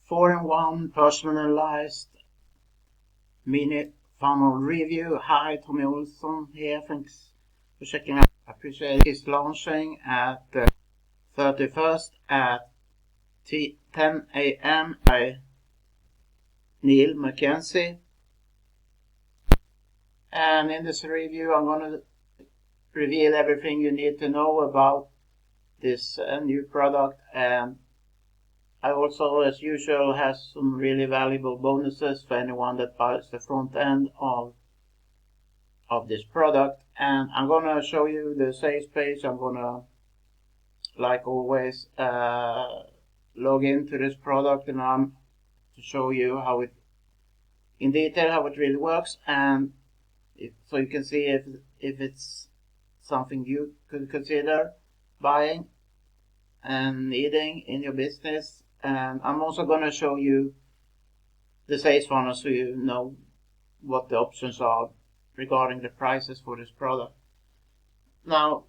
4-in-1 personalized mini funnel review. Hi, Tommy Olsson here. Thanks for checking out. I appreciate it. It's launching at the 31st at 10 a.m. by Neil Mackenzie. And in this review, I'm going to reveal everything you need to know about this new product, and I also, as usual, have some really valuable bonuses for anyone that buys the front end of this product. And I'm going to show you the sales page. I'm going to, like always, log into this product, and I'm to show you how it, in detail, how it really works, and so you can see if it's something you could consider buying and needing in your business. And I'm also going to show you the sales funnel so you know what the options are regarding the prices for this product. Now,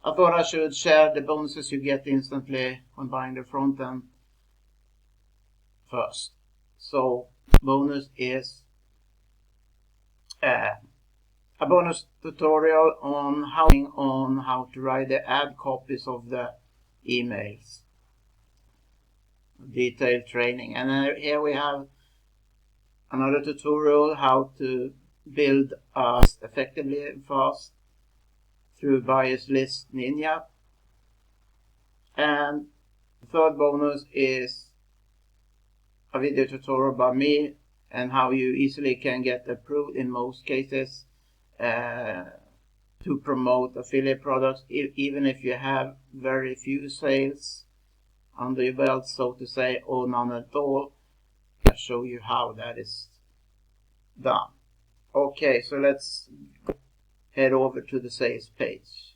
I thought I should share the bonuses you get instantly when buying the front end first. So, bonus is a bonus tutorial on how to write the ad copies of the emails. Detailed training. And here we have another tutorial how to build effectively and fast through Bias List Ninja. And the third bonus is a video tutorial by me and how you easily can get approved in most cases to promote affiliate products, even if you have very few sales under your belt, so to say, or none at all. I'll show you how that is done. Okay, so let's head over to the sales page.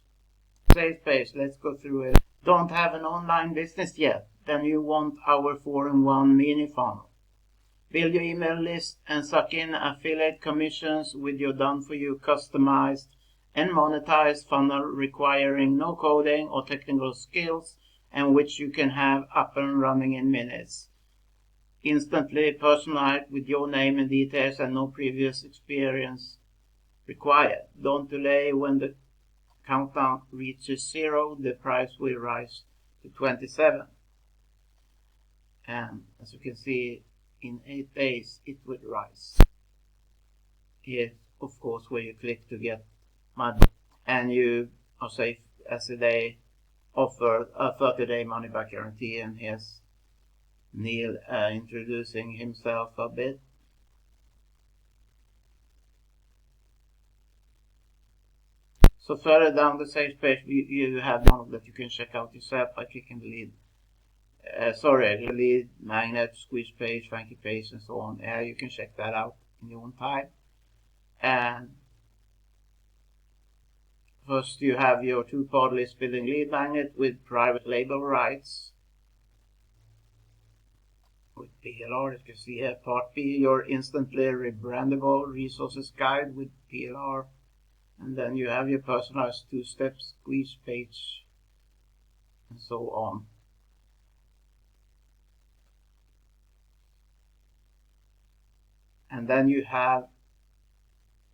Sales page, let's go through it. Don't have an online business yet? Then you want our 4-in-1 mini funnel. Build your email list and suck in affiliate commissions with your done-for-you customized and monetized funnel requiring no coding or technical skills, and which you can have up and running in minutes. Instantly personalized with your name and details and no previous experience required. Don't delay. When the countdown reaches 0, the price will rise to 27. And as you can see, in 8 days it will rise. Here, of course, where you click to get money, and you are safe as they offer a 30-day money-back guarantee. And here's Neil introducing himself a bit. So further down the sales page, you have one that you can check out yourself by clicking the lead. Lead magnet, squeeze page, thank you page, and so on. You can check that out in your own time. And first, you have your two-part list building lead magnet with private label rights with PLR. As you can see here, part B, your instantly rebrandable resources guide with PLR. And then you have your personalized two-step squeeze page, and so on. And then you have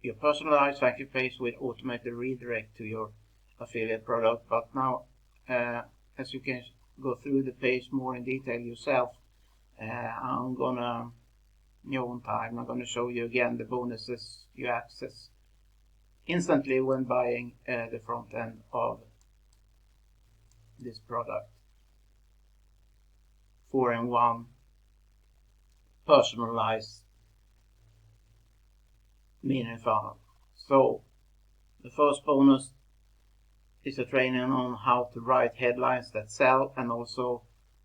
your personalized thank you page with automated redirect to your affiliate product. But now, as you can go through the page more in detail yourself, I'm gonna, in your own time, I'm gonna show you again the bonuses you access instantly when buying the front end of this product. 4-in-1 personalized mini funnel. So the first bonus is a training on how to write headlines that sell, and also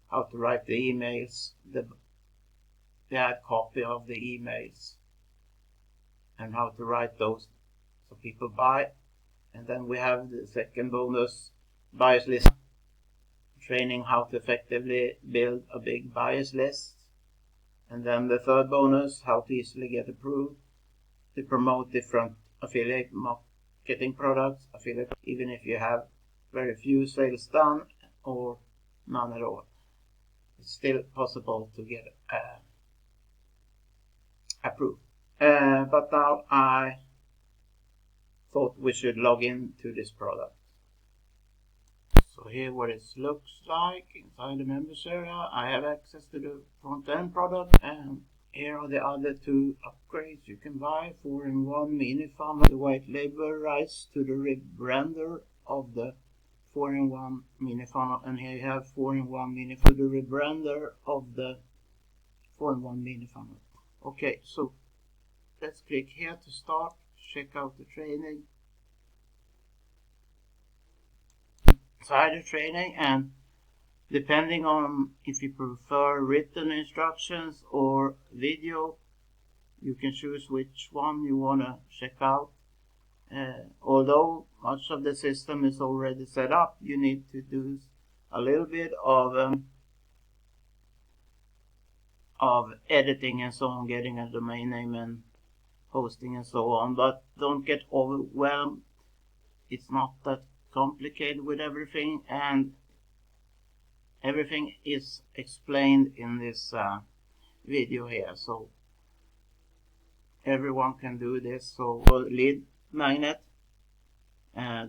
how to write the emails, the ad copy of the emails, and how to write those so people buy. And then we have the second bonus, bias list, training how to effectively build a big bias list. And then the third bonus, how to easily get approved to promote different affiliate marketing products, even if you have very few sales done or none at all. it's still possible to get approved. But now I thought we should log in to this product. So here what it looks like inside the members area. I have access to the front end product, and here are the other two upgrades you can buy. 4-in-1 mini funnel, the white label rights to the rebrander of the 4-in-1 mini funnel, and here you have 4-in-1 mini funnel, the rebrander of the 4-in-1 mini funnel. Okay, so let's click here to start, check out the training. Inside the training, and depending on if you prefer written instructions or video, you can choose which one you want to check out. Although much of the system is already set up, you need to do a little bit of editing and so on, getting a domain name and hosting and so on, but don't get overwhelmed. It's not that complicated with everything, and everything is explained in this video here, so everyone can do this. So lead magnet,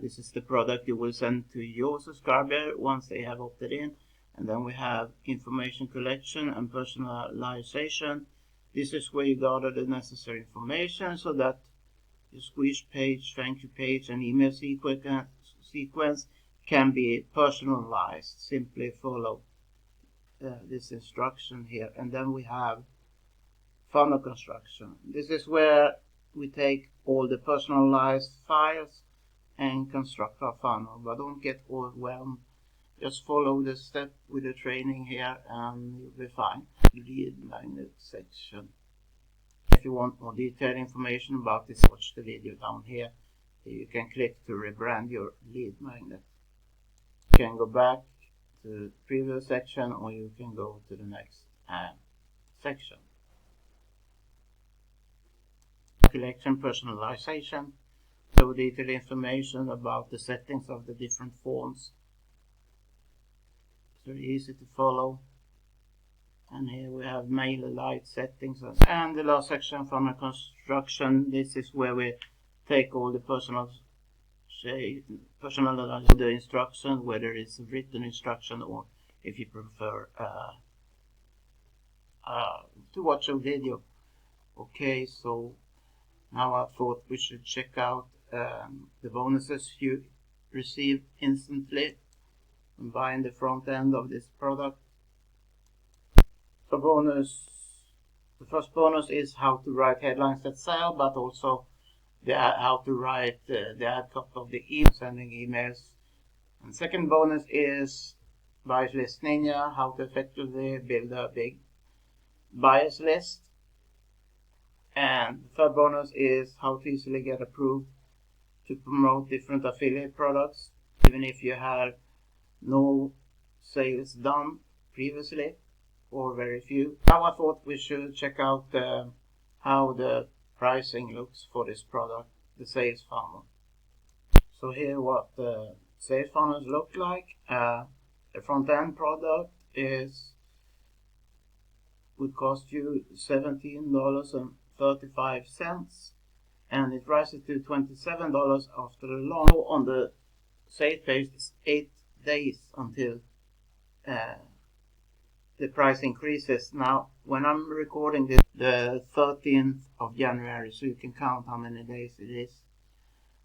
this is the product you will send to your subscriber once they have opted in. And then we have information collection and personalization. This is where you gather the necessary information so that your squish page, thank you page, and email sequence can be personalized. Simply follow this instruction here. And then we have funnel construction. This is where we take all the personalized files and construct our funnel, but don't get overwhelmed. Just follow the step with the training here and you'll be fine. Lead magnet section. If you want more detailed information about this, watch the video down here. You can click to rebrand your lead magnet. You can go back to the previous section, or you can go to the next section. Collection personalization. So detailed information about the settings of the different forms. It's very easy to follow. And here we have mail light settings. And the last section, funnel construction. This is where we take all the personalized the instruction, whether it's a written instruction or if you prefer to watch a video. Okay, so now I thought we should check out the bonuses you receive instantly when buying the front end of this product. The first bonus is how to write headlines that sell, but also how to write the ad copy of the email, sending emails. And second bonus is Buyers List Ninja, how to effectively build a big buyers list. And the third bonus is how to easily get approved to promote different affiliate products, even if you had no sales done previously or very few. Now I thought we should check out how the pricing looks for this product, the sales funnel. So here what the sales funnels look like. The front end product would cost you $17.35, and it rises to $27 after the launch. On the sales page, it's 8 days until the price increases. Now, when I'm recording this, the 13th of January, so you can count how many days it is.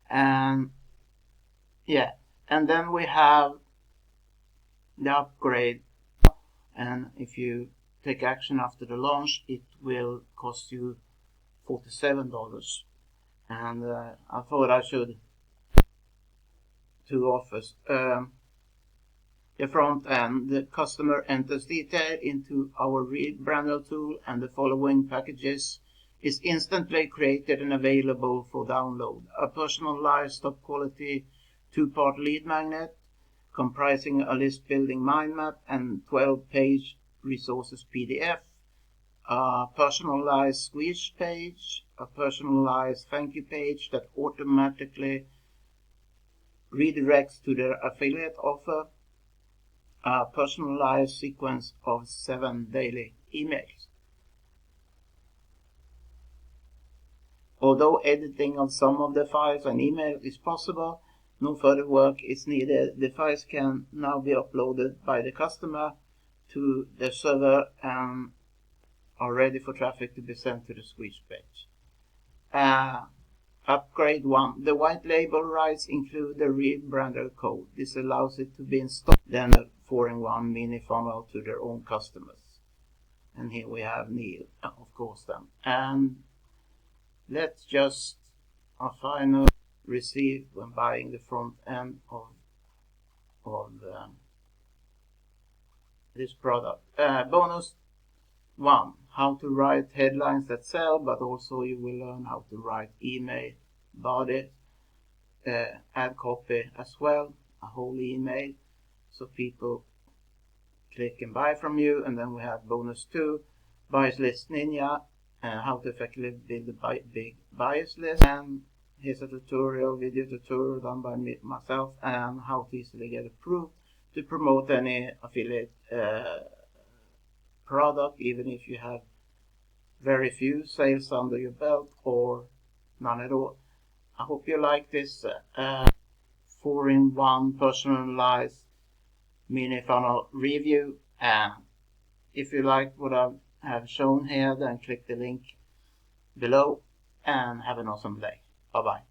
And yeah, and then we have the upgrade, and if you take action after the launch, it will cost you $47. And I thought I should two offers. The front end, the customer enters detail into our rebrander tool, and the following packages is instantly created and available for download. A personalized top quality 2-part lead magnet comprising a list building mind map and 12-page resources PDF, a personalized squish page, a personalized thank you page that automatically redirects to their affiliate offer, a personalized sequence of 7 daily emails. Although editing of some of the files and emails is possible, no further work is needed. The files can now be uploaded by the customer to the server and are ready for traffic to be sent to the Squeeze page. Upgrade 1. The white label rights include the rebrander code. This allows it to be installed then a 4-in-1 mini funnel to their own customers. And here we have Neil, of course then. And let's just a final receive when buying the front end of this product. Bonus 1. How to write headlines that sell, but also you will learn how to write email body, add copy as well, a whole email, so people click and buy from you. And then we have bonus 2, Buyers List Ninja, how to effectively build a big buyers list. And here's a video tutorial done by myself, and how to easily get approved to promote any affiliate product, even if you have very few sales under your belt or none at all. I hope you like this 4-in-1 personalized mini funnel review. And if you like what I have shown here, then click the link below and have an awesome day. Bye bye.